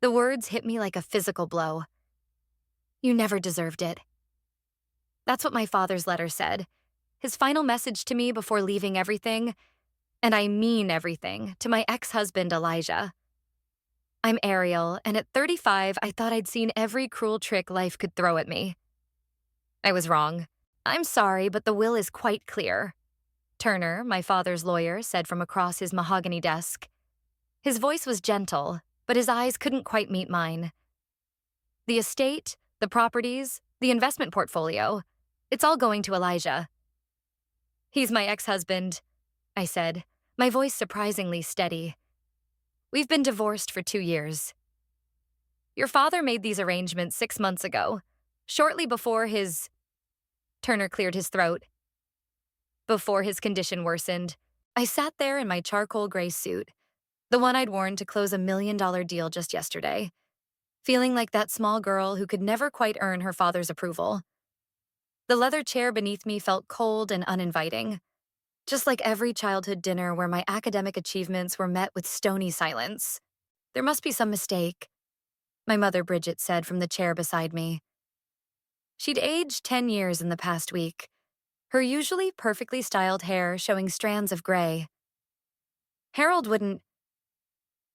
The words hit me like a physical blow. You never deserved it. That's what my father's letter said. His final message to me before leaving everything, and I mean everything, to my ex-husband, Elijah. I'm Ariel, and at 35, I thought I'd seen every cruel trick life could throw at me. I was wrong. I'm sorry, but the will is quite clear. Turner, my father's lawyer, said from across his mahogany desk. His voice was gentle, but his eyes couldn't quite meet mine. The estate, the properties, the investment portfolio, it's all going to Elijah. He's my ex-husband, I said, my voice surprisingly steady. We've been divorced for 2 years. Your father made these arrangements 6 months ago, shortly before his... Turner cleared his throat. Before his condition worsened, I sat there in my charcoal gray suit, the one I'd worn to close a $1 million deal just yesterday, feeling like that small girl who could never quite earn her father's approval. The leather chair beneath me felt cold and uninviting, just like every childhood dinner where my academic achievements were met with stony silence. There must be some mistake, my mother Bridget said from the chair beside me. She'd aged 10 years in the past week, her usually perfectly styled hair showing strands of gray. Harold wouldn't...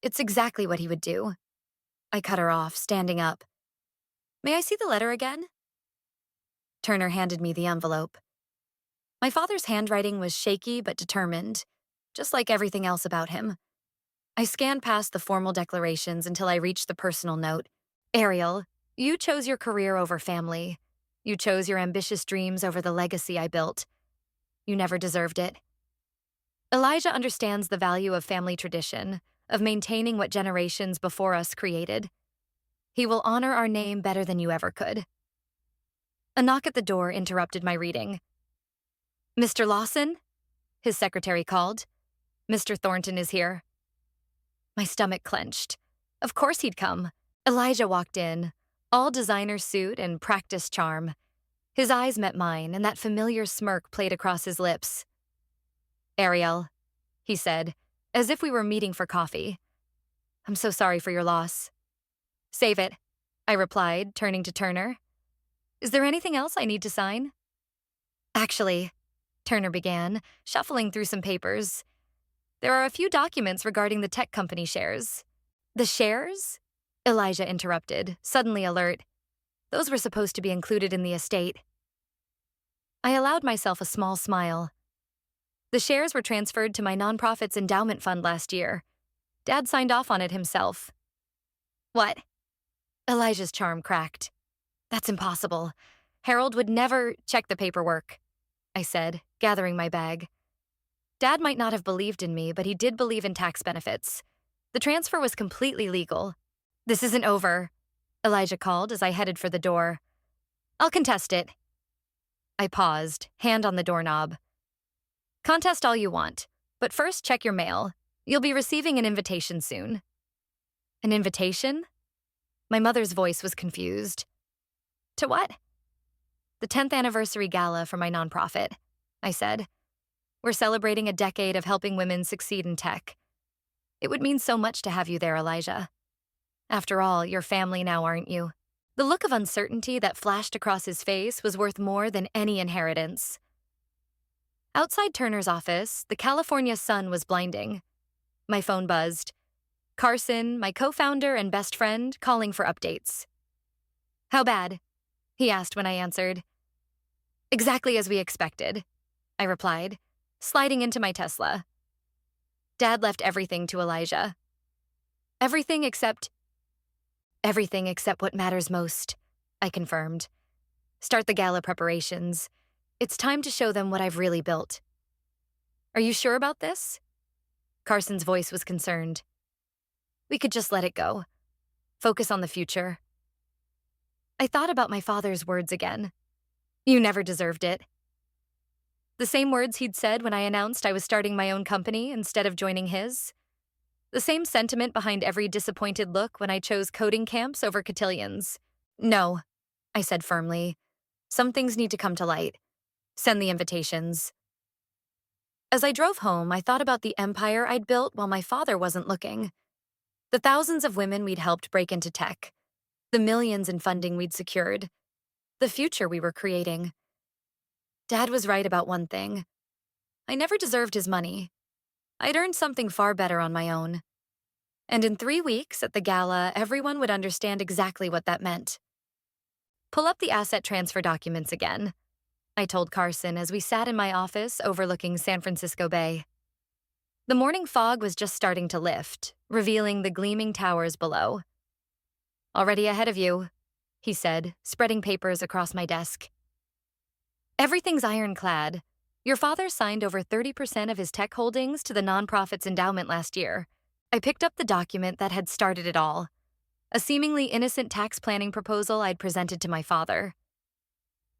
It's exactly what he would do. I cut her off, standing up. May I see the letter again? Turner handed me the envelope. My father's handwriting was shaky but determined, just like everything else about him. I scanned past the formal declarations until I reached the personal note. Ariel, you chose your career over family. You chose your ambitious dreams over the legacy I built. You never deserved it. Elijah understands the value of family tradition, of maintaining what generations before us created. He will honor our name better than you ever could. A knock at the door interrupted my reading. Mr. Lawson? His secretary called. Mr. Thornton is here. My stomach clenched. Of course he'd come. Elijah walked in, all designer suit and practiced charm. His eyes met mine, and that familiar smirk played across his lips. Ariel, he said, as if we were meeting for coffee. I'm so sorry for your loss. Save it, I replied, turning to Turner. Is there anything else I need to sign? Actually, Turner began, shuffling through some papers. There are a few documents regarding the tech company shares. The shares? Elijah interrupted, suddenly alert. Those were supposed to be included in the estate. I allowed myself a small smile. The shares were transferred to my nonprofit's endowment fund last year. Dad signed off on it himself. What? Elijah's charm cracked. That's impossible. Harold would never check the paperwork, I said, gathering my bag. Dad might not have believed in me, but he did believe in tax benefits. The transfer was completely legal. This isn't over, Elijah called as I headed for the door. I'll contest it. I paused, hand on the doorknob. Contest all you want, but first check your mail. You'll be receiving an invitation soon. An invitation? My mother's voice was confused. To what? The 10th anniversary gala for my nonprofit, I said. We're celebrating a decade of helping women succeed in tech. It would mean so much to have you there, Elijah. After all, you're family now, aren't you? The look of uncertainty that flashed across his face was worth more than any inheritance. Outside Turner's office, the California sun was blinding. My phone buzzed. Carson, my co-founder and best friend, calling for updates. How bad? He asked when I answered. Exactly as we expected, I replied, sliding into my Tesla. Dad left everything to Elijah. Everything except what matters most, I confirmed. Start the gala preparations. It's time to show them what I've really built. Are you sure about this? Carson's voice was concerned. We could just let it go. Focus on the future. I thought about my father's words again. You never deserved it. The same words he'd said when I announced I was starting my own company instead of joining his. The same sentiment behind every disappointed look when I chose coding camps over cotillions. No, I said firmly. Some things need to come to light. Send the invitations. As I drove home, I thought about the empire I'd built while my father wasn't looking. The thousands of women we'd helped break into tech, the millions in funding we'd secured, the future we were creating. Dad was right about one thing. I never deserved his money. I'd earned something far better on my own. And in 3 weeks at the gala, everyone would understand exactly what that meant. Pull up the asset transfer documents again, I told Carson as we sat in my office overlooking San Francisco Bay. The morning fog was just starting to lift, revealing the gleaming towers below. Already ahead of you, he said, spreading papers across my desk. Everything's ironclad. Your father signed over 30% of his tech holdings to the nonprofit's endowment last year. I picked up the document that had started it all, a seemingly innocent tax planning proposal I'd presented to my father.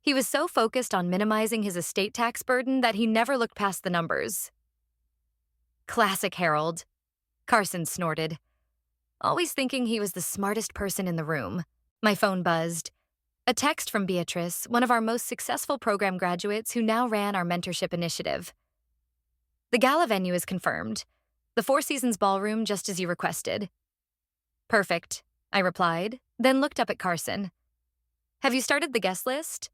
He was so focused on minimizing his estate tax burden that he never looked past the numbers. Classic Harold, Carson snorted, always thinking he was the smartest person in the room. My phone buzzed. A text from Beatrice, one of our most successful program graduates who now ran our mentorship initiative. The gala venue is confirmed. The Four Seasons Ballroom, just as you requested. Perfect, I replied, then looked up at Carson. Have you started the guest list?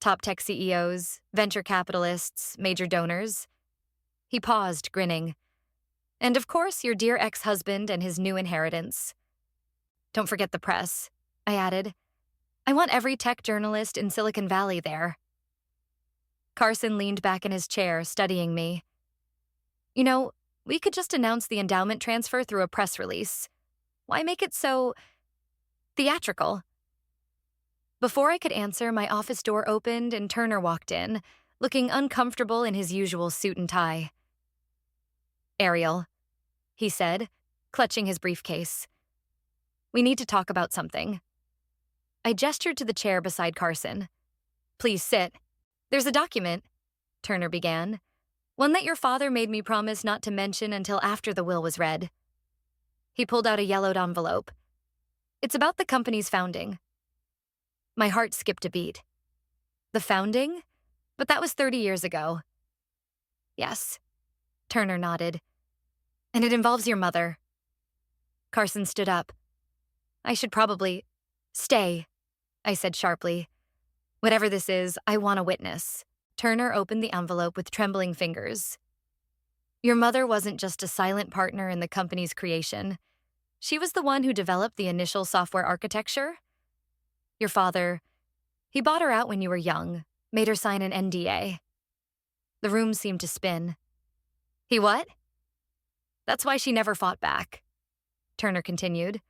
Top tech CEOs, venture capitalists, major donors. He paused, grinning. And of course, your dear ex-husband and his new inheritance. Don't forget the press, I added. I want every tech journalist in Silicon Valley there. Carson leaned back in his chair, studying me. You know, we could just announce the endowment transfer through a press release. Why make it so theatrical? Before I could answer, my office door opened and Turner walked in, looking uncomfortable in his usual suit and tie. Ariel, he said, clutching his briefcase. We need to talk about something. I gestured to the chair beside Carson. Please sit. There's a document, Turner began, one that your father made me promise not to mention until after the will was read. He pulled out a yellowed envelope. It's about the company's founding. My heart skipped a beat. The founding? But that was 30 years ago. Yes, Turner nodded. And it involves your mother. Carson stood up. I should probably stay, I said sharply. Whatever this is, I want a witness. Turner opened the envelope with trembling fingers. Your mother wasn't just a silent partner in the company's creation. She was the one who developed the initial software architecture. Your father, he bought her out when you were young, made her sign an NDA. The room seemed to spin. He what? That's why she never fought back, Turner continued.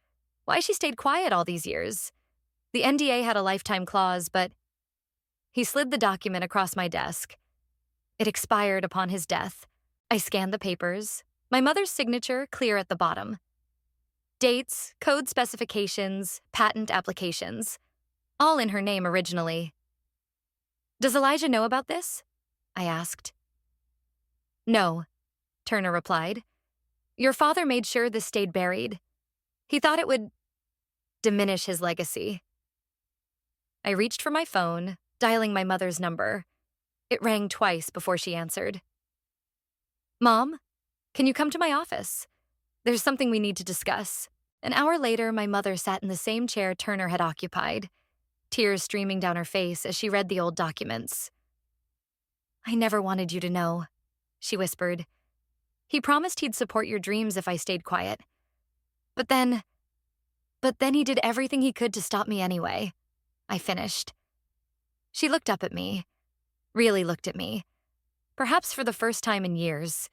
Why she stayed quiet all these years. The NDA had a lifetime clause, but he slid the document across my desk. It expired upon his death. I scanned the papers, my mother's signature clear at the bottom. Dates, code specifications, patent applications, all in her name originally. Does Elijah know about this? I asked. No, Turner replied. Your father made sure this stayed buried. He thought it would diminish his legacy. I reached for my phone, dialing my mother's number. It rang twice before she answered. Mom, can you come to my office? There's something we need to discuss. An hour later, my mother sat in the same chair Turner had occupied, tears streaming down her face as she read the old documents. I never wanted you to know, she whispered. He promised he'd support your dreams if I stayed quiet. But then he did everything he could to stop me anyway, I finished. She looked up at me, really looked at me, perhaps for the first time in years.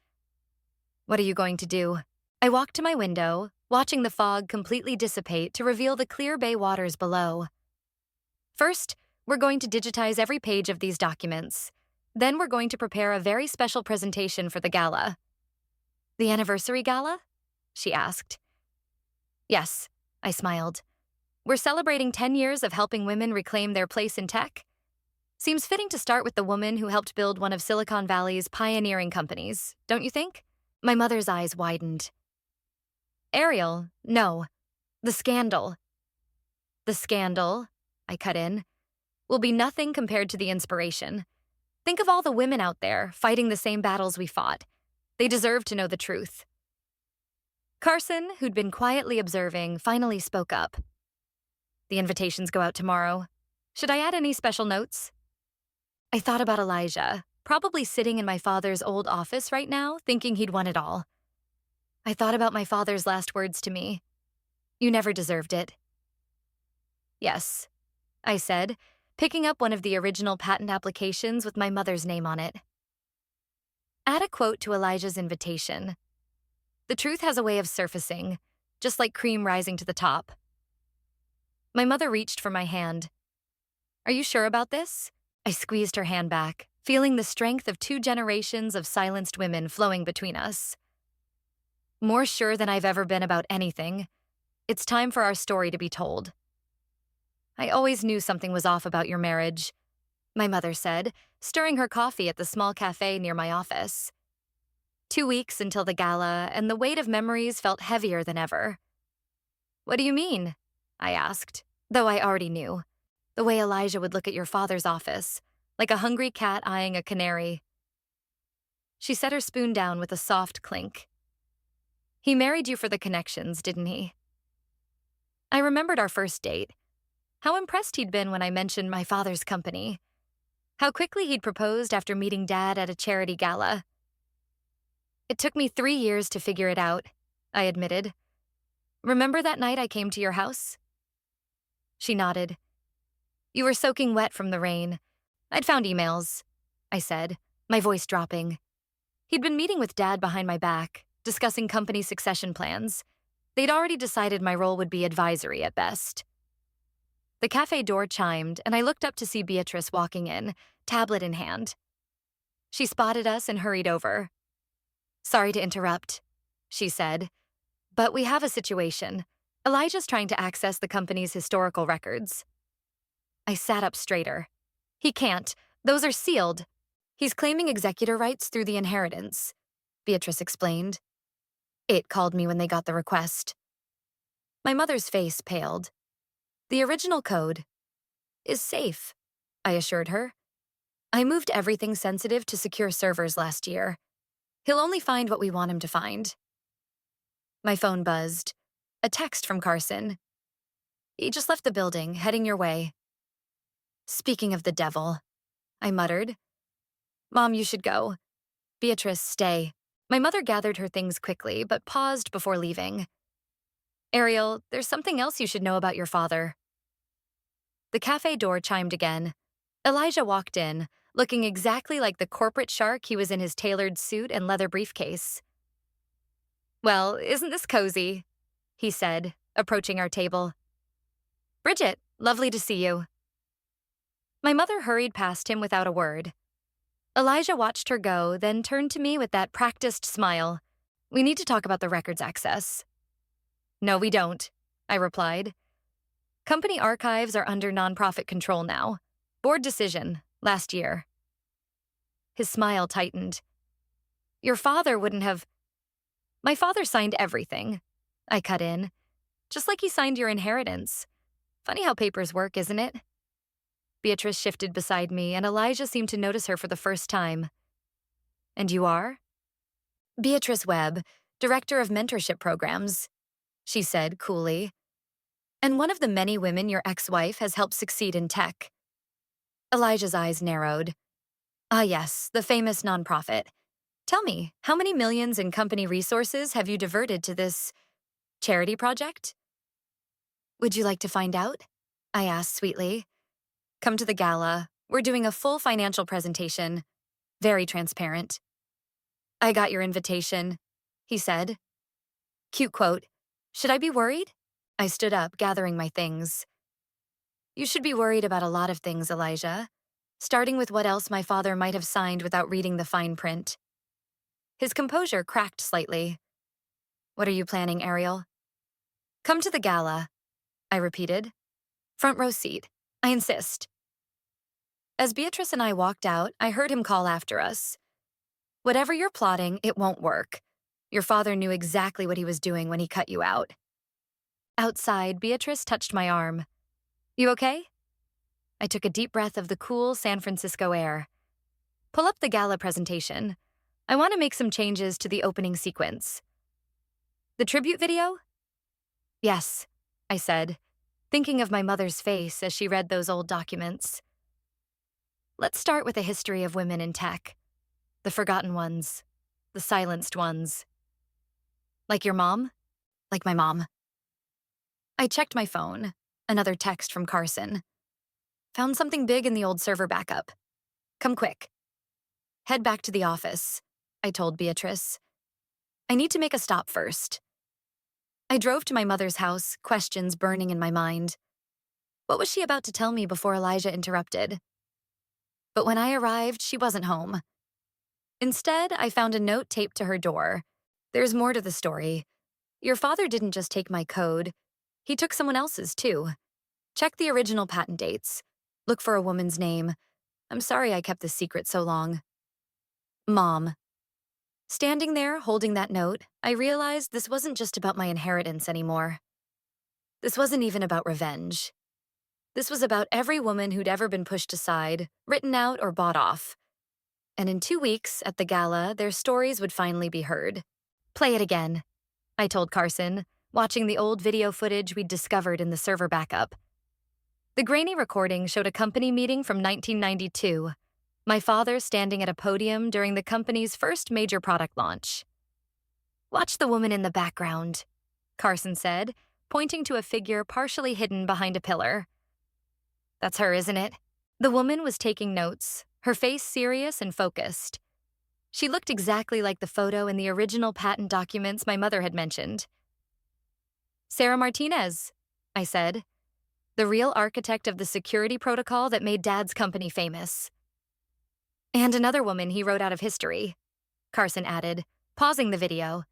What are you going to do? I walked to my window, watching the fog completely dissipate to reveal the clear bay waters below. First, we're going to digitize every page of these documents. Then we're going to prepare a very special presentation for the gala. The anniversary gala? She asked. Yes, I smiled. We're celebrating 10 years of helping women reclaim their place in tech. Seems fitting to start with the woman who helped build one of Silicon Valley's pioneering companies, don't you think? My mother's eyes widened. Ariel, no. The scandal. The scandal, I cut in, will be nothing compared to the inspiration. Think of all the women out there fighting the same battles we fought. They deserve to know the truth. Carson, who'd been quietly observing, finally spoke up. The invitations go out tomorrow. Should I add any special notes? I thought about Elijah, probably sitting in my father's old office right now, thinking he'd won it all. I thought about my father's last words to me. You never deserved it. Yes, I said, picking up one of the original patent applications with my mother's name on it. Add a quote to Elijah's invitation. The truth has a way of surfacing, just like cream rising to the top. My mother reached for my hand. Are you sure about this? I squeezed her hand back, feeling the strength of 2 generations of silenced women flowing between us. More sure than I've ever been about anything. It's time for our story to be told. I always knew something was off about your marriage, my mother said, stirring her coffee at the small cafe near my office. 2 weeks until the gala, and the weight of memories felt heavier than ever. What do you mean? I asked, though I already knew. The way Elijah would look at your father's office, like a hungry cat eyeing a canary. She set her spoon down with a soft clink. He married you for the connections, didn't he? I remembered our first date. How impressed he'd been when I mentioned my father's company. How quickly he'd proposed after meeting Dad at a charity gala. It took me 3 years to figure it out, I admitted. Remember that night I came to your house? She nodded. You were soaking wet from the rain. I'd found emails, I said, my voice dropping. He'd been meeting with Dad behind my back, discussing company succession plans. They'd already decided my role would be advisory at best. The cafe door chimed, and I looked up to see Beatrice walking in, tablet in hand. She spotted us and hurried over. Sorry to interrupt, she said, but we have a situation. Elijah's trying to access the company's historical records. I sat up straighter. He can't. Those are sealed. He's claiming executor rights through the inheritance, Beatrice explained. It called me when they got the request. My mother's face paled. The original code is safe, I assured her. I moved everything sensitive to secure servers last year. He'll only find what we want him to find. My phone buzzed. A text from Carson. He just left the building, heading your way. Speaking of the devil, I muttered. Mom, you should go. Beatrice, stay. My mother gathered her things quickly, but paused before leaving. Ariel, there's something else you should know about your father. The cafe door chimed again. Elijah walked in, looking exactly like the corporate shark he was in his tailored suit and leather briefcase. Well, isn't this cozy? He said, approaching our table. Bridget, lovely to see you. My mother hurried past him without a word. Elijah watched her go, then turned to me with that practiced smile. We need to talk about the records access. No, we don't, I replied. Company archives are under nonprofit control now. Board decision, last year. His smile tightened. Your father wouldn't have... My father signed everything, I cut in. Just like he signed your inheritance. Funny how papers work, isn't it? Beatrice shifted beside me, and Elijah seemed to notice her for the first time. And you are? Beatrice Webb, Director of Mentorship Programs, she said coolly. And one of the many women your ex-wife has helped succeed in tech. Elijah's eyes narrowed. Ah yes, the famous nonprofit. Tell me, how many millions in company resources have you diverted to this charity project? Would you like to find out? I asked sweetly. Come to the gala. We're doing a full financial presentation. Very transparent. I got your invitation, he said. Cute quote. Should I be worried? I stood up, gathering my things. You should be worried about a lot of things, Elijah, starting with what else my father might have signed without reading the fine print. His composure cracked slightly. What are you planning, Ariel? Come to the gala, I repeated. Front row seat. I insist. As Beatrice and I walked out, I heard him call after us. Whatever you're plotting, it won't work. Your father knew exactly what he was doing when he cut you out. Outside, Beatrice touched my arm. You okay? I took a deep breath of the cool San Francisco air. Pull up the gala presentation. I want to make some changes to the opening sequence. The tribute video? Yes, I said, thinking of my mother's face as she read those old documents. Let's start with a history of women in tech. The forgotten ones. The silenced ones. Like your mom? Like my mom. I checked my phone. Another text from Carson. Found something big in the old server backup. Come quick. Head back to the office, I told Beatrice. I need to make a stop first. I drove to my mother's house, questions burning in my mind. What was she about to tell me before Elijah interrupted? But when I arrived, she wasn't home. Instead, I found a note taped to her door. There's more to the story. Your father didn't just take my code. He took someone else's, too. Check the original patent dates. Look for a woman's name. I'm sorry I kept this secret so long. Mom. Standing there, holding that note, I realized this wasn't just about my inheritance anymore. This wasn't even about revenge. This was about every woman who'd ever been pushed aside, written out, or bought off. And in 2 weeks, at the gala, their stories would finally be heard. Play it again, I told Carson, watching the old video footage we'd discovered in the server backup. The grainy recording showed a company meeting from 1992, my father standing at a podium during the company's first major product launch. Watch the woman in the background, Carson said, pointing to a figure partially hidden behind a pillar. That's her, isn't it? The woman was taking notes, her face serious and focused. She looked exactly like the photo in the original patent documents my mother had mentioned. Sarah Martinez, I said, the real architect of the security protocol that made Dad's company famous. And another woman he wrote out of history, Carson added, pausing the video.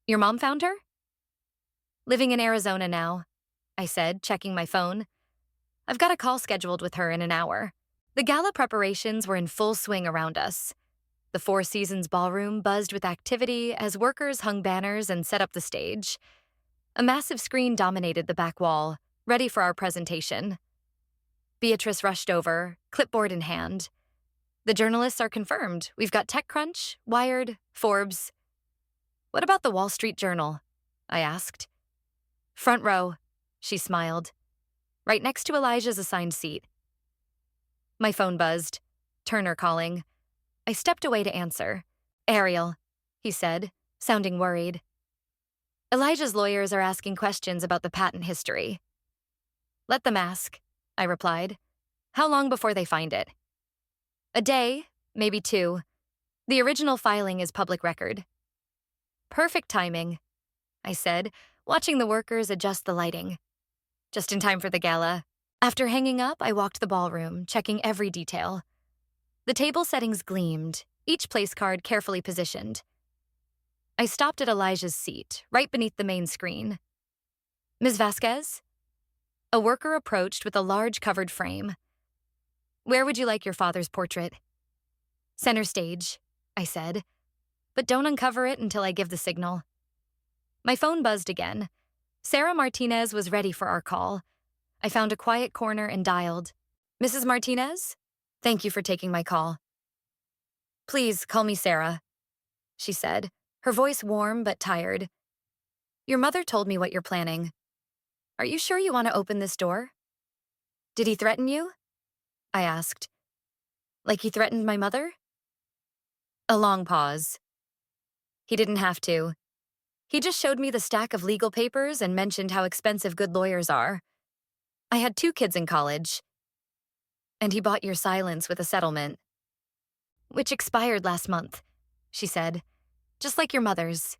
Your mom found her? Living in Arizona now, I said, checking my phone. I've got a call scheduled with her in an hour. The gala preparations were in full swing around us. The Four Seasons ballroom buzzed with activity as workers hung banners and set up the stage. A massive screen dominated the back wall, ready for our presentation. Beatrice rushed over, clipboard in hand. The journalists are confirmed. We've got TechCrunch, Wired, Forbes. What about the Wall Street Journal? I asked. Front row, she smiled. Right next to Elijah's assigned seat. My phone buzzed. Turner calling. I stepped away to answer. Ariel, he said, sounding worried. Elijah's lawyers are asking questions about the patent history. Let them ask, I replied. How long before they find it? A day, maybe 2. The original filing is public record. Perfect timing, I said, watching the workers adjust the lighting. Just in time for the gala. After hanging up, I walked the ballroom, checking every detail. The table settings gleamed, each place card carefully positioned. I stopped at Elijah's seat, right beneath the main screen. Ms. Vasquez? A worker approached with a large covered frame. Where would you like your father's portrait? Center stage, I said, but don't uncover it until I give the signal. My phone buzzed again. Sarah Martinez was ready for our call. I found a quiet corner and dialed. Mrs. Martinez? Thank you for taking my call. Please call me Sarah, she said, her voice warm but tired. Your mother told me what you're planning. Are you sure you want to open this door? Did he threaten you? I asked. Like he threatened my mother? A long pause. He didn't have to. He just showed me the stack of legal papers and mentioned how expensive good lawyers are. I had 2 kids in college. And he bought your silence with a settlement. Which expired last month, she said, just like your mother's.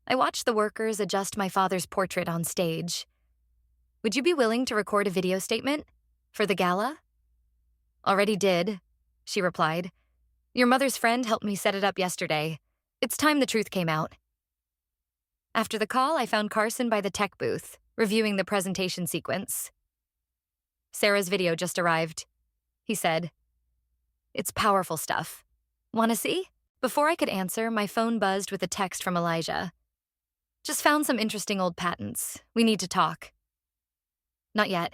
I watched the workers adjust my father's portrait on stage. Would you be willing to record a video statement? For the gala? Already did, she replied. Your mother's friend helped me set it up yesterday. It's time the truth came out. After the call, I found Carson by the tech booth, reviewing the presentation sequence. Sarah's video just arrived, he said. It's powerful stuff. Want to see? Before I could answer, my phone buzzed with a text from Elijah. Just found some interesting old patents. We need to talk. Not yet,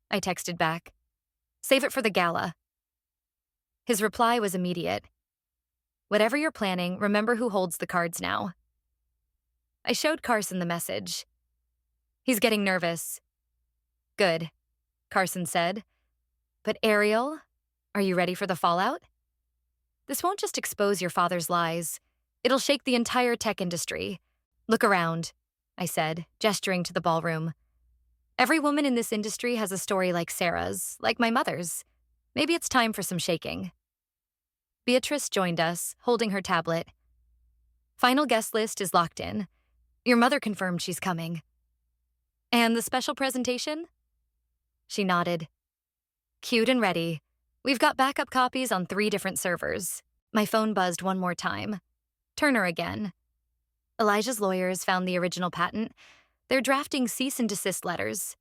I texted back. Save it for the gala. His reply was immediate. Whatever you're planning, remember who holds the cards now. I showed Carson the message. He's getting nervous. Good, Carson said. But Ariel, are you ready for the fallout? This won't just expose your father's lies. It'll shake the entire tech industry. Look around, I said, gesturing to the ballroom. Every woman in this industry has a story like Sarah's, like my mother's. Maybe it's time for some shaking. Beatrice joined us, holding her tablet. Final guest list is locked in. Your mother confirmed she's coming. And the special presentation? She nodded. Queued and ready. We've got backup copies on 3 different servers. My phone buzzed one more time. Turner again. Elijah's lawyers found the original patent. They're drafting cease and desist letters.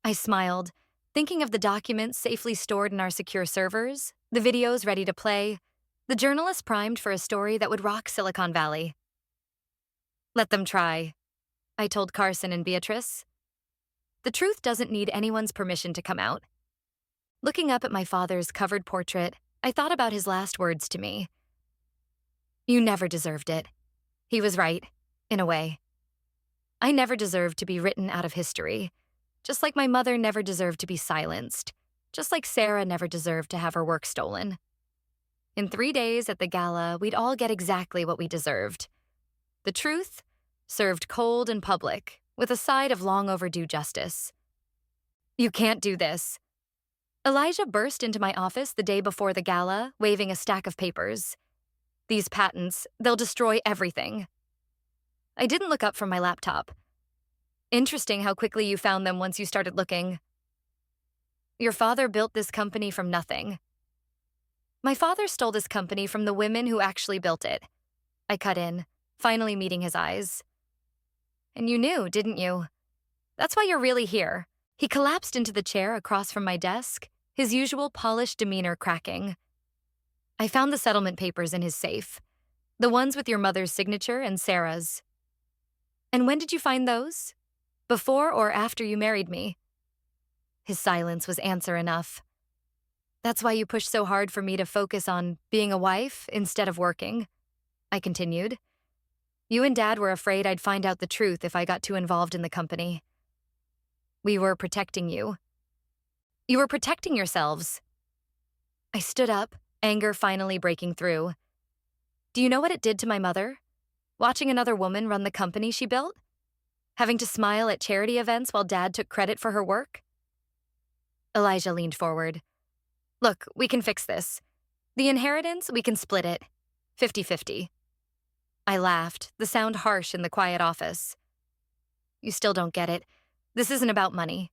I smiled, thinking of the documents safely stored in our secure servers, the videos ready to play, the journalists primed for a story that would rock Silicon Valley. Let them try, I told Carson and Beatrice. The truth doesn't need anyone's permission to come out. Looking up at my father's covered portrait, I thought about his last words to me. You never deserved it. He was right, in a way. I never deserved to be written out of history, just like my mother never deserved to be silenced, just like Sarah never deserved to have her work stolen. In 3 days at the gala, we'd all get exactly what we deserved. The truth, served cold and public, with a side of long overdue justice. You can't do this. Elijah burst into my office the day before the gala, waving a stack of papers. These patents, they'll destroy everything. I didn't look up from my laptop. Interesting how quickly you found them once you started looking. Your father built this company from nothing. My father stole this company from the women who actually built it. I cut in, finally meeting his eyes. And you knew, didn't you? That's why you're really here. He collapsed into the chair across from my desk, his usual polished demeanor cracking. I found the settlement papers in his safe, the ones with your mother's signature and Sarah's. And when did you find those? Before or after you married me? His silence was answer enough. That's why you pushed so hard for me to focus on being a wife instead of working, I continued. You and Dad were afraid I'd find out the truth if I got too involved in the company. We were protecting you. You were protecting yourselves. I stood up, anger finally breaking through. Do you know what it did to my mother? Watching another woman run the company she built? Having to smile at charity events while Dad took credit for her work? Elijah leaned forward. Look, we can fix this. The inheritance, we can split it. 50-50. I laughed, the sound harsh in the quiet office. You still don't get it. This isn't about money.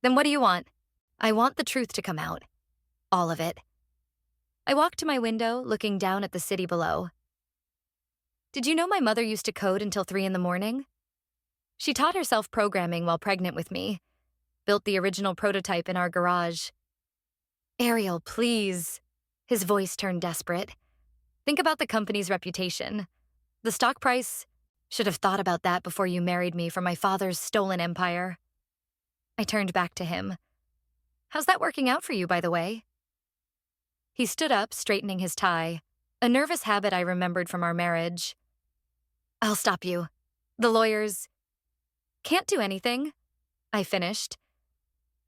Then what do you want? I want the truth to come out. All of it. I walked to my window, looking down at the city below. Did you know my mother used to code until 3 in the morning? She taught herself programming while pregnant with me. Built the original prototype in our garage. Ariel, please. His voice turned desperate. Think about the company's reputation. The stock price. Should have thought about that before you married me from my father's stolen empire. I turned back to him. How's that working out for you, by the way? He stood up, straightening his tie, a nervous habit I remembered from our marriage. I'll stop you. The lawyers can't do anything, I finished.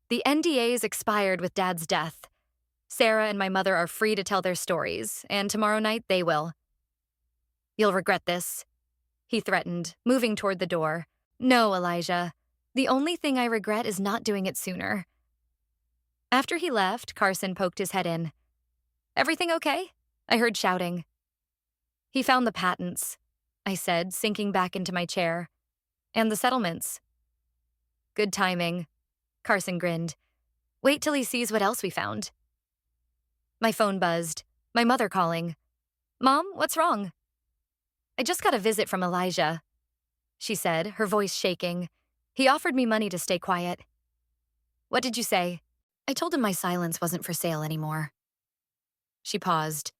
The NDA's expired with Dad's death. Sarah and my mother are free to tell their stories, and tomorrow night they will. You'll regret this, he threatened, moving toward the door. No, Elijah. The only thing I regret is not doing it sooner. After he left, Carson poked his head in. Everything okay? I heard shouting. He found the patents, I said, sinking back into my chair. And the settlements. Good timing, Carson grinned. Wait till he sees what else we found. My phone buzzed. My mother calling. Mom, what's wrong? I just got a visit from Elijah, she said, her voice shaking. He offered me money to stay quiet. What did you say? I told him my silence wasn't for sale anymore. She paused.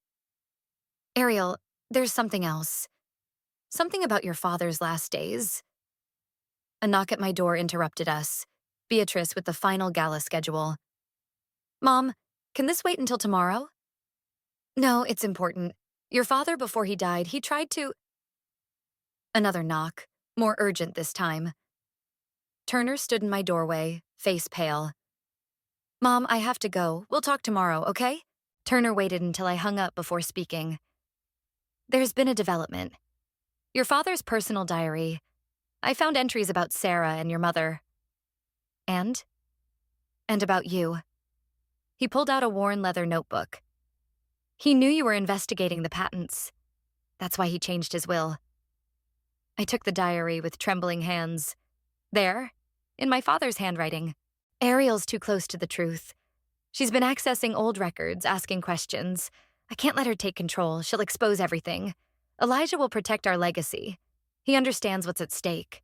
Ariel, there's something else. Something about your father's last days. A knock at my door interrupted us. Beatrice with the final gala schedule. Mom, can this wait until tomorrow? No, it's important. Your father, before he died, he tried to... Another knock, more urgent this time. Turner stood in my doorway, face pale. Mom, I have to go. We'll talk tomorrow, okay? Turner waited until I hung up before speaking. There's been a development. Your father's personal diary. I found entries about Sarah and your mother. And? And about you. He pulled out a worn leather notebook. He knew you were investigating the patents. That's why he changed his will. I took the diary with trembling hands. There, in my father's handwriting. Ariel's too close to the truth. She's been accessing old records, asking questions. I can't let her take control. She'll expose everything. Elijah will protect our legacy. He understands what's at stake.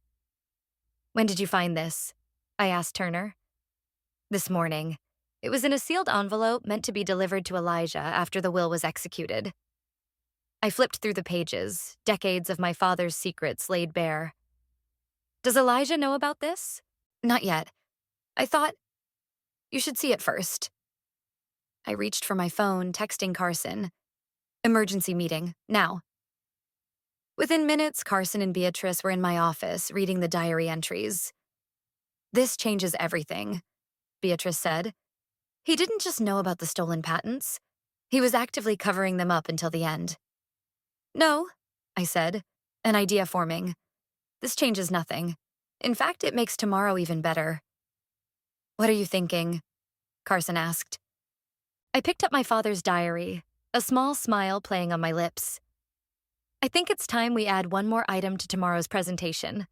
When did you find this? I asked Turner. This morning. It was in a sealed envelope meant to be delivered to Elijah after the will was executed. I flipped through the pages, decades of my father's secrets laid bare. Does Elijah know about this? Not yet. I thought, you should see it first. I reached for my phone, texting Carson. Emergency meeting, now. Within minutes, Carson and Beatrice were in my office, reading the diary entries. This changes everything, Beatrice said. He didn't just know about the stolen patents. He was actively covering them up until the end. No, I said, an idea forming. This changes nothing. In fact, it makes tomorrow even better. What are you thinking? Carson asked. I picked up my father's diary, a small smile playing on my lips. I think it's time we add one more item to tomorrow's presentation.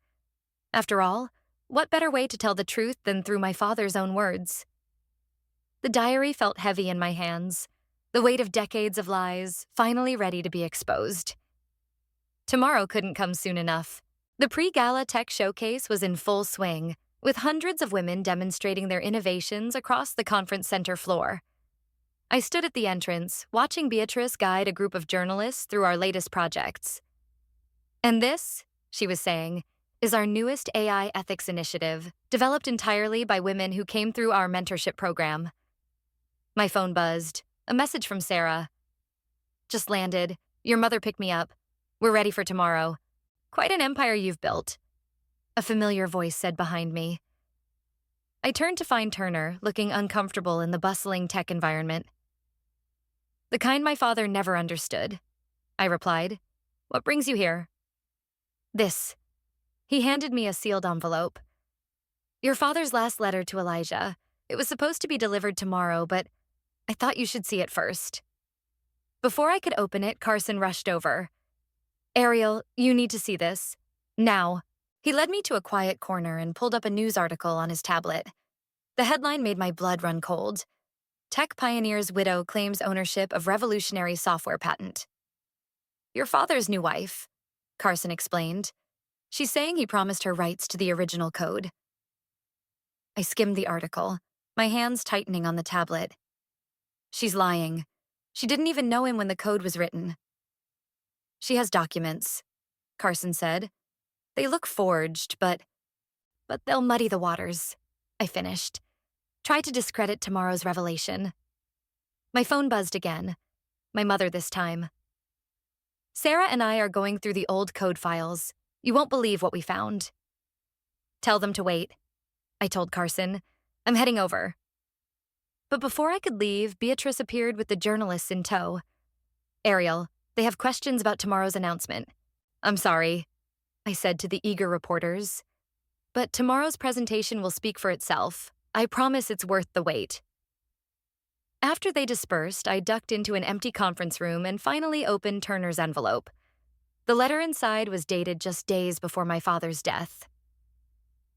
After all, what better way to tell the truth than through my father's own words? The diary felt heavy in my hands, the weight of decades of lies, finally ready to be exposed. Tomorrow couldn't come soon enough. The pre-gala tech showcase was in full swing, with hundreds of women demonstrating their innovations across the conference center floor. I stood at the entrance, watching Beatrice guide a group of journalists through our latest projects. And this, she was saying, is our newest AI ethics initiative, developed entirely by women who came through our mentorship program. My phone buzzed. A message from Sarah. Just landed. Your mother picked me up. We're ready for tomorrow. Quite an empire you've built. A familiar voice said behind me. I turned to find Turner, looking uncomfortable in the bustling tech environment. The kind my father never understood, I replied. What brings you here? This. He handed me a sealed envelope. Your father's last letter to Elijah. It was supposed to be delivered tomorrow, but I thought you should see it first. Before I could open it, Carson rushed over. Ariel, you need to see this. Now. He led me to a quiet corner and pulled up a news article on his tablet. The headline made my blood run cold. Tech pioneer's widow claims ownership of revolutionary software patent. Your father's new wife, Carson explained. She's saying he promised her rights to the original code. I skimmed the article, my hands tightening on the tablet. She's lying. She didn't even know him when the code was written. She has documents, Carson said. They look forged, but they'll muddy the waters, I finished. Try to discredit tomorrow's revelation. My phone buzzed again. My mother this time. Sarah and I are going through the old code files. You won't believe what we found. Tell them to wait, I told Carson. I'm heading over. But before I could leave, Beatrice appeared with the journalists in tow. Ariel, they have questions about tomorrow's announcement. I'm sorry, I said to the eager reporters. But tomorrow's presentation will speak for itself. I promise it's worth the wait. After they dispersed, I ducked into an empty conference room and finally opened Turner's envelope. The letter inside was dated just days before my father's death.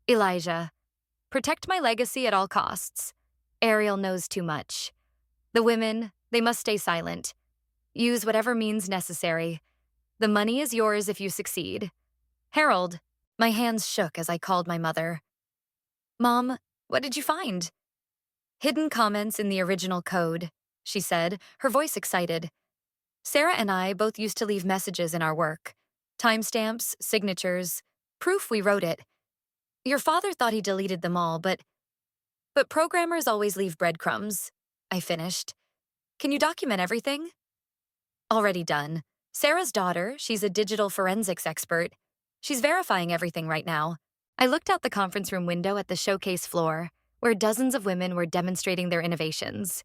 Elijah, protect my legacy at all costs. Ariel knows too much. The women, they must stay silent. Use whatever means necessary. The money is yours if you succeed. Harold, my hands shook as I called my mother. Mom, what did you find? Hidden comments in the original code, she said, her voice excited. Sarah and I both used to leave messages in our work. Timestamps, signatures, proof we wrote it. Your father thought he deleted them all, but programmers always leave breadcrumbs, I finished. Can you document everything? Already done. Sarah's daughter, she's a digital forensics expert. She's verifying everything right now. I looked out the conference room window at the showcase floor, where dozens of women were demonstrating their innovations,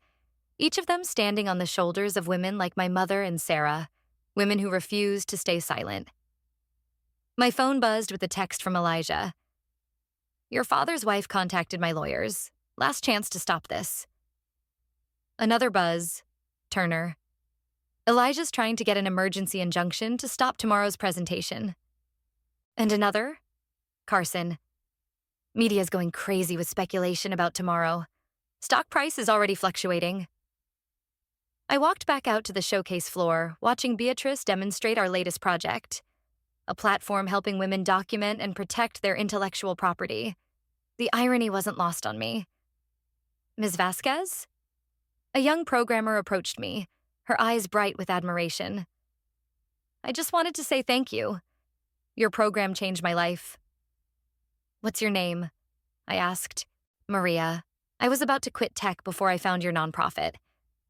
each of them standing on the shoulders of women like my mother and Sarah, women who refused to stay silent. My phone buzzed with a text from Elijah. Your father's wife contacted my lawyers. Last chance to stop this. Another buzz. Turner. Elijah's trying to get an emergency injunction to stop tomorrow's presentation. And another. Carson. Media's going crazy with speculation about tomorrow. Stock price is already fluctuating. I walked back out to the showcase floor, watching Beatrice demonstrate our latest project, a platform helping women document and protect their intellectual property. The irony wasn't lost on me. Ms. Vasquez? A young programmer approached me, her eyes bright with admiration. I just wanted to say thank you. Your program changed my life. What's your name? I asked. Maria. I was about to quit tech before I found your nonprofit.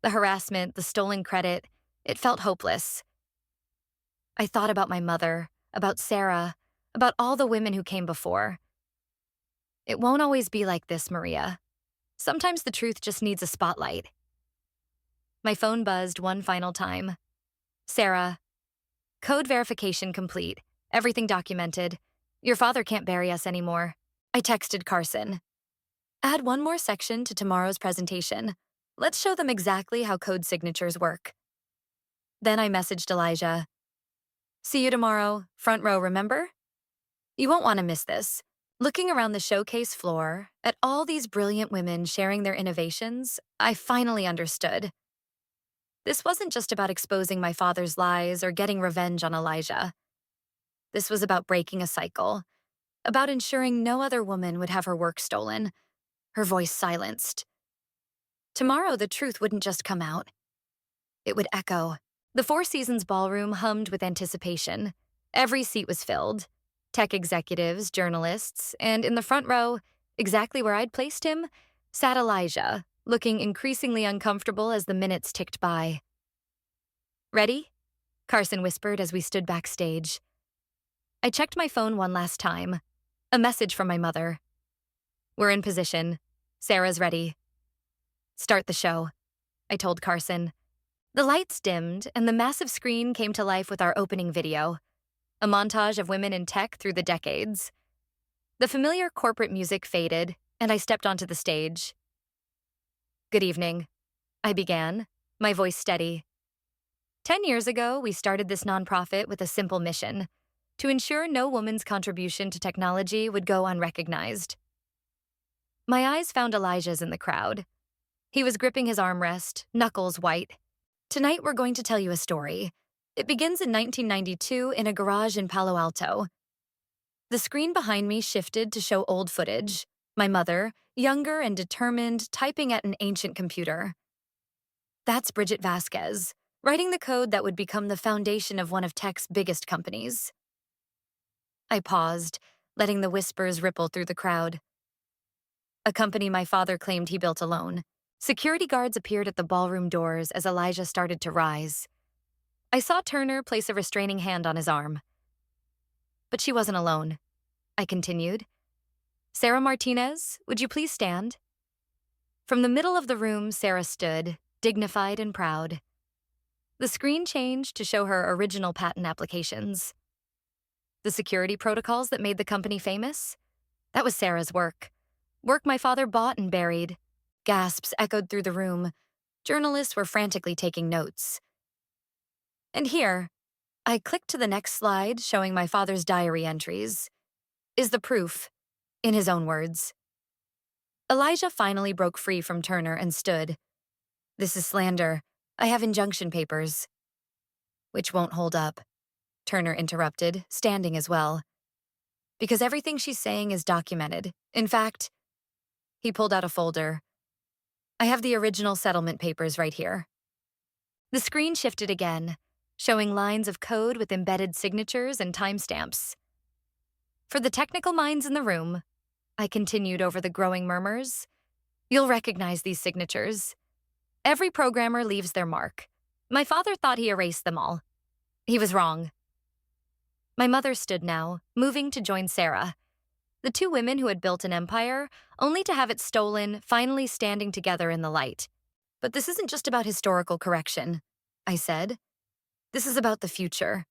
The harassment, the stolen credit, it felt hopeless. I thought about my mother, about Sarah, about all the women who came before. It won't always be like this, Maria. Sometimes the truth just needs a spotlight. My phone buzzed one final time. Sarah. Code verification complete. Everything documented. Your father can't bury us anymore. I texted Carson. Add one more section to tomorrow's presentation. Let's show them exactly how code signatures work. Then I messaged Elijah. See you tomorrow. Front row, remember? You won't want to miss this. Looking around the showcase floor, at all these brilliant women sharing their innovations, I finally understood. This wasn't just about exposing my father's lies or getting revenge on Elijah. This was about breaking a cycle, about ensuring no other woman would have her work stolen, her voice silenced. Tomorrow, the truth wouldn't just come out. It would echo. The Four Seasons ballroom hummed with anticipation. Every seat was filled. Tech executives, journalists, and in the front row, exactly where I'd placed him, sat Elijah, looking increasingly uncomfortable as the minutes ticked by. Ready? Carson whispered as we stood backstage. I checked my phone one last time. A message from my mother. We're in position. Sarah's ready. Start the show, I told Carson. The lights dimmed, and the massive screen came to life with our opening video, a montage of women in tech through the decades. The familiar corporate music faded, and I stepped onto the stage. Good evening, I began, my voice steady. 10 years ago, we started this nonprofit with a simple mission: to ensure no woman's contribution to technology would go unrecognized. My eyes found Elijah's in the crowd. He was gripping his armrest, knuckles white. Tonight, we're going to tell you a story. It begins in 1992 in a garage in Palo Alto. The screen behind me shifted to show old footage. My mother, younger and determined, typing at an ancient computer. That's Bridget Vasquez, writing the code that would become the foundation of one of tech's biggest companies. I paused, letting the whispers ripple through the crowd. A company my father claimed he built alone. Security guards appeared at the ballroom doors as Elijah started to rise. I saw Turner place a restraining hand on his arm. But she wasn't alone, I continued. Sarah Martinez, would you please stand? From the middle of the room, Sarah stood, dignified and proud. The screen changed to show her original patent applications. The security protocols that made the company famous? That was Sarah's work. Work my father bought and buried. Gasps echoed through the room. Journalists were frantically taking notes. And here, I clicked to the next slide showing my father's diary entries, is the proof, in his own words. Elijah finally broke free from Turner and stood. This is slander. I have injunction papers. Which won't hold up, Turner interrupted, standing as well. Because everything she's saying is documented. In fact, he pulled out a folder. I have the original settlement papers right here. The screen shifted again, showing lines of code with embedded signatures and timestamps. For the technical minds in the room, I continued over the growing murmurs, you'll recognize these signatures. Every programmer leaves their mark. My father thought he erased them all. He was wrong. My mother stood now, moving to join Sarah. The two women who had built an empire, only to have it stolen, finally standing together in the light. But this isn't just about historical correction, I said. This is about the future.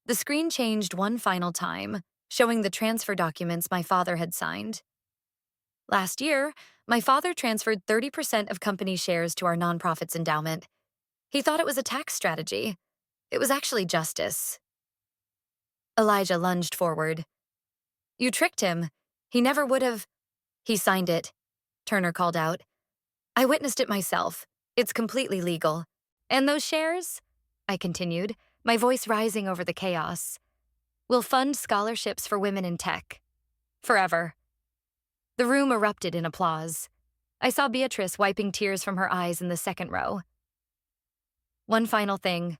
The screen changed one final time, showing the transfer documents my father had signed. Last year, my father transferred 30% of company shares to our nonprofit's endowment. He thought it was a tax strategy. It was actually justice. Elijah lunged forward. You tricked him. He never would have. He signed it, Turner called out. I witnessed it myself. It's completely legal. And those shares, I continued, my voice rising over the chaos, will fund scholarships for women in tech. Forever. The room erupted in applause. I saw Beatrice wiping tears from her eyes in the second row. One final thing,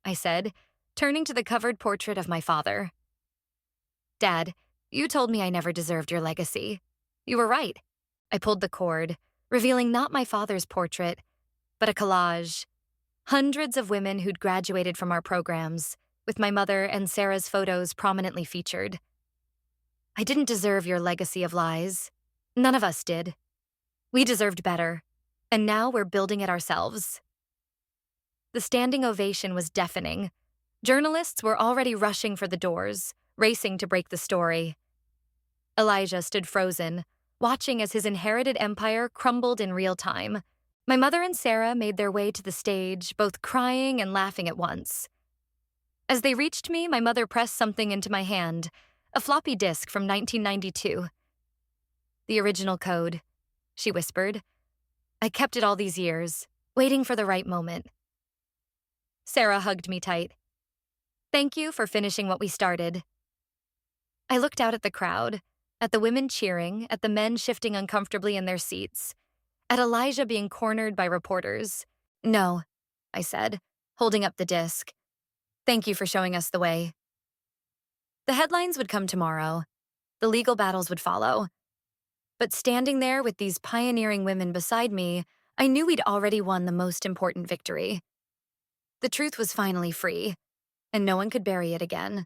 I said, turning to the covered portrait of my father. Dad, you told me I never deserved your legacy. You were right. I pulled the cord, revealing not my father's portrait, but a collage. Hundreds of women who'd graduated from our programs, with my mother and Sarah's photos prominently featured. I didn't deserve your legacy of lies. None of us did. We deserved better, and now we're building it ourselves. The standing ovation was deafening. Journalists were already rushing for the doors, racing to break the story. Elijah stood frozen, watching as his inherited empire crumbled in real time. My mother and Sarah made their way to the stage, both crying and laughing at once. As they reached me, my mother pressed something into my hand, a floppy disk from 1992. The original code, she whispered. I kept it all these years, waiting for the right moment. Sarah hugged me tight. Thank you for finishing what we started. I looked out at the crowd, at the women cheering, at the men shifting uncomfortably in their seats, at Elijah being cornered by reporters. No, I said, holding up the disc. Thank you for showing us the way. The headlines would come tomorrow. The legal battles would follow. But standing there with these pioneering women beside me, I knew we'd already won the most important victory. The truth was finally free, and no one could bury it again.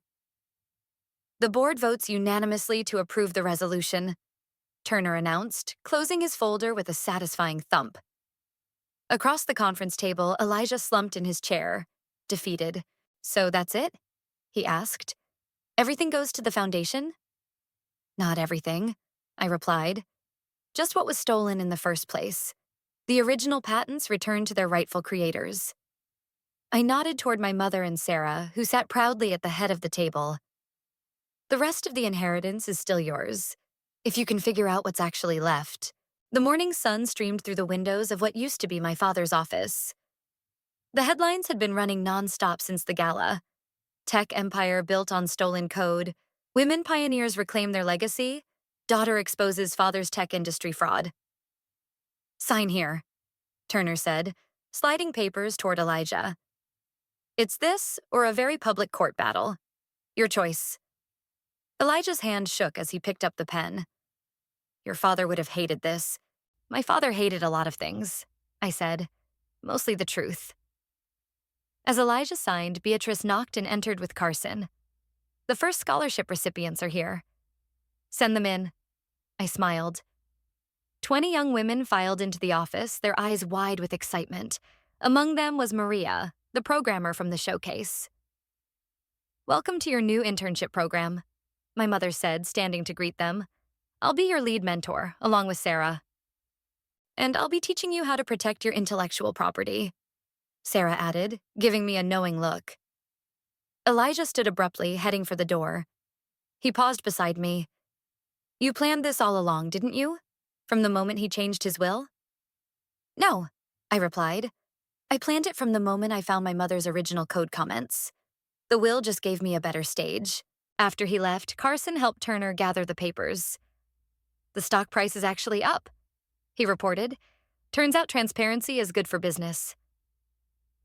The board votes unanimously to approve the resolution, Turner announced, closing his folder with a satisfying thump. Across the conference table, Elijah slumped in his chair, defeated. So that's it? He asked. Everything goes to the foundation? Not everything, I replied. Just what was stolen in the first place. The original patents returned to their rightful creators. I nodded toward my mother and Sarah, who sat proudly at the head of the table. The rest of the inheritance is still yours, if you can figure out what's actually left. The morning sun streamed through the windows of what used to be my father's office. The headlines had been running nonstop since the gala. Tech empire built on stolen code. Women pioneers reclaim their legacy. Daughter exposes father's tech industry fraud. Sign here, Turner said, sliding papers toward Elijah. It's this or a very public court battle. Your choice. Elijah's hand shook as he picked up the pen. Your father would have hated this. My father hated a lot of things, I said, mostly the truth. As Elijah signed, Beatrice knocked and entered with Carson. The first scholarship recipients are here. Send them in. I smiled. 20 young women filed into the office, their eyes wide with excitement. Among them was Maria, the programmer from the showcase. Welcome to your new internship program, my mother said, standing to greet them. I'll be your lead mentor, along with Sarah. And I'll be teaching you how to protect your intellectual property, Sarah added, giving me a knowing look. Elijah stood abruptly, heading for the door. He paused beside me. You planned this all along, didn't you? From the moment he changed his will? No, I replied. I planned it from the moment I found my mother's original code comments. The will just gave me a better stage. After he left, Carson helped Turner gather the papers. The stock price is actually up, he reported. Turns out transparency is good for business.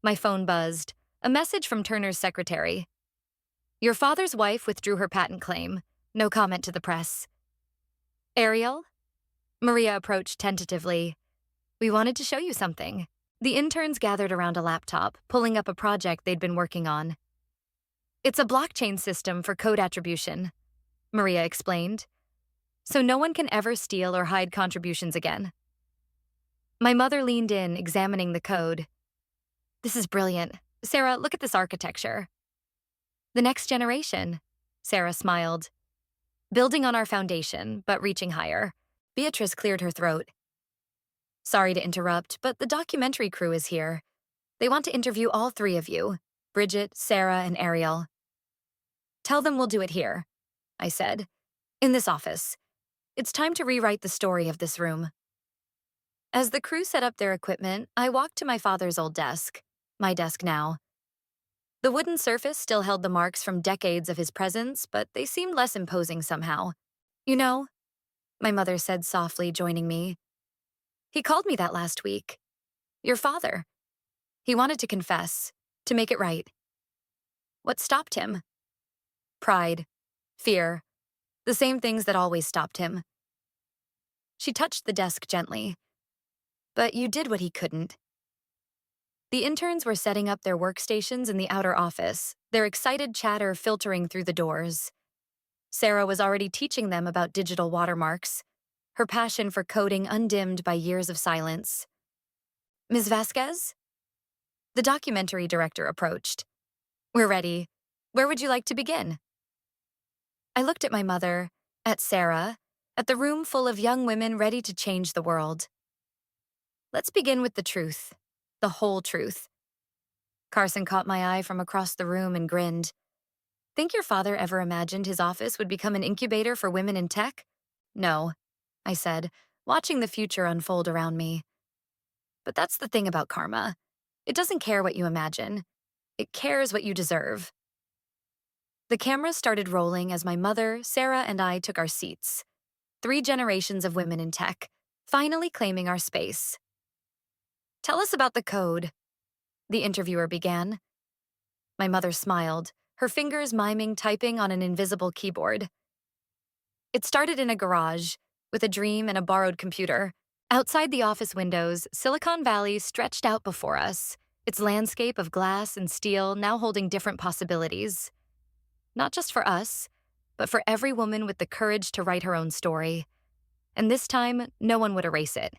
My phone buzzed. A message from Turner's secretary. Your father's wife withdrew her patent claim. No comment to the press. Ariel? Maria approached tentatively. We wanted to show you something. The interns gathered around a laptop, pulling up a project they'd been working on. It's a blockchain system for code attribution, Maria explained, so no one can ever steal or hide contributions again. My mother leaned in, examining the code. This is brilliant. Sarah, look at this architecture. The next generation, Sarah smiled. Building on our foundation, but reaching higher. Beatrice cleared her throat. Sorry to interrupt, but the documentary crew is here. They want to interview all three of you, Bridget, Sarah, and Ariel. Tell them we'll do it here, I said. In this office. It's time to rewrite the story of this room. As the crew set up their equipment, I walked to my father's old desk, my desk now. The wooden surface still held the marks from decades of his presence, but they seemed less imposing somehow. You know, my mother said softly, joining me. He called me that last week. Your father. He wanted to confess, to make it right. What stopped him? Pride, fear, the same things that always stopped him. She touched the desk gently. But you did what he couldn't. The interns were setting up their workstations in the outer office, their excited chatter filtering through the doors. Sarah was already teaching them about digital watermarks, her passion for coding undimmed by years of silence. Ms. Vasquez? The documentary director approached. We're ready. Where would you like to begin? I looked at my mother, at Sarah, at the room full of young women ready to change the world. Let's begin with the truth, the whole truth. Carson caught my eye from across the room and grinned. Think your father ever imagined his office would become an incubator for women in tech? No, I said, watching the future unfold around me. But that's the thing about karma. It doesn't care what you imagine. It cares what you deserve. The cameras started rolling as my mother, Sarah, and I took our seats. 3 generations of women in tech, finally claiming our space. Tell us about the code, the interviewer began. My mother smiled, her fingers miming typing on an invisible keyboard. It started in a garage, with a dream and a borrowed computer. Outside the office windows, Silicon Valley stretched out before us, its landscape of glass and steel now holding different possibilities. Not just for us, but for every woman with the courage to write her own story. And this time, no one would erase it.